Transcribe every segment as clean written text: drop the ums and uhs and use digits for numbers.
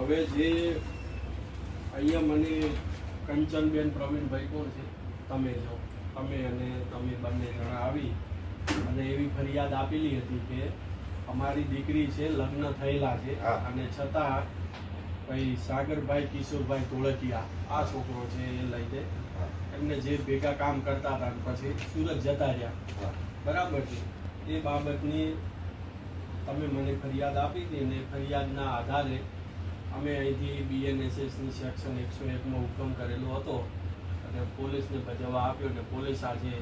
હવે જે અહીંયા મને કંચનબેન પ્રવીણભાઈ કોણ છે, તમે અને તમે બંને જણા આવી અને એવી ફરિયાદ આપેલી હતી કે અમારી દીકરી છે, લગ્ન થયેલા છે અને છતાં ભાઈ સાગરભાઈ કિશોરભાઈ ધોળકિયા આ છોકરો છે એ લઈ દે એમને જે ભેગા કામ કરતા હતા પછી સુરત જતા રહ્યા, બરાબર છે. એ બાબતની તમે મને ફરિયાદ આપી હતી ને ફરિયાદના આધારે અમે અહીંથી BNSSની સેક્શન 101માં હુકમ કરેલો હતો અને પોલીસને બજાવવા આપ્યો ને પોલીસ આજે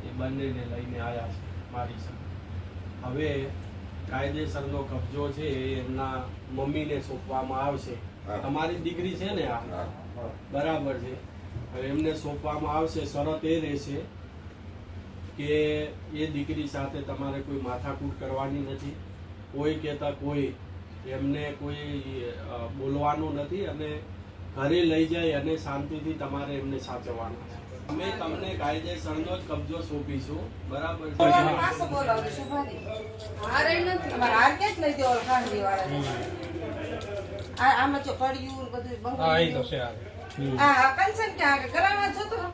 એ બંનેને લઈને આવ્યા છે મારી સાથે. હવે કાયદેસરનો કબજો છે એ એમના મમ્મીને સોંપવામાં આવશે. તમારી દીકરી છે ને આ, બરાબર છે. હવે એમને સોંપવામાં આવશે. શરત એ રહેશે કે એ દીકરી સાથે તમારે કોઈ માથાકૂટ કરવાની નથી, કોઈ કહેતા કોઈ એમને કોઈ બોલવાનું નથી અને ઘરે લઈ જાય અને શાંતિથી તમારે એમને સાચવવાના છે. અમે તમને કાયદેસરનો જ કબજો સોંપીશું, બરાબર છે.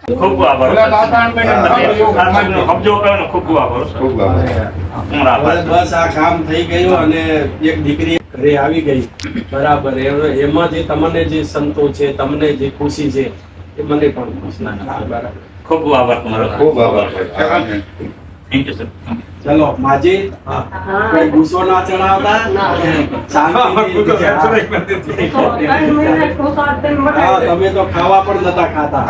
ખૂબ આભાર. બસ આ કામ થઈ ગયું અને એક દીકરી ઘરે આવી ગઈ, બરાબર. એમાં જે તમને જે સંતોષ છે, તમને જે ખુશી છે એ મને પણ ખુશી. બરાબર, ખૂબ આભાર તમારો. ખૂબ આભાર. Thank you sir. ચલો માજી, કોઈ ગુસ્સો ના ચડાવતા, તમે તો ખાવા પણ નતા ખાતા.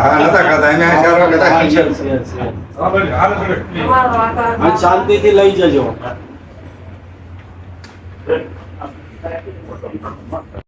શાંતિથી લઈ જજો.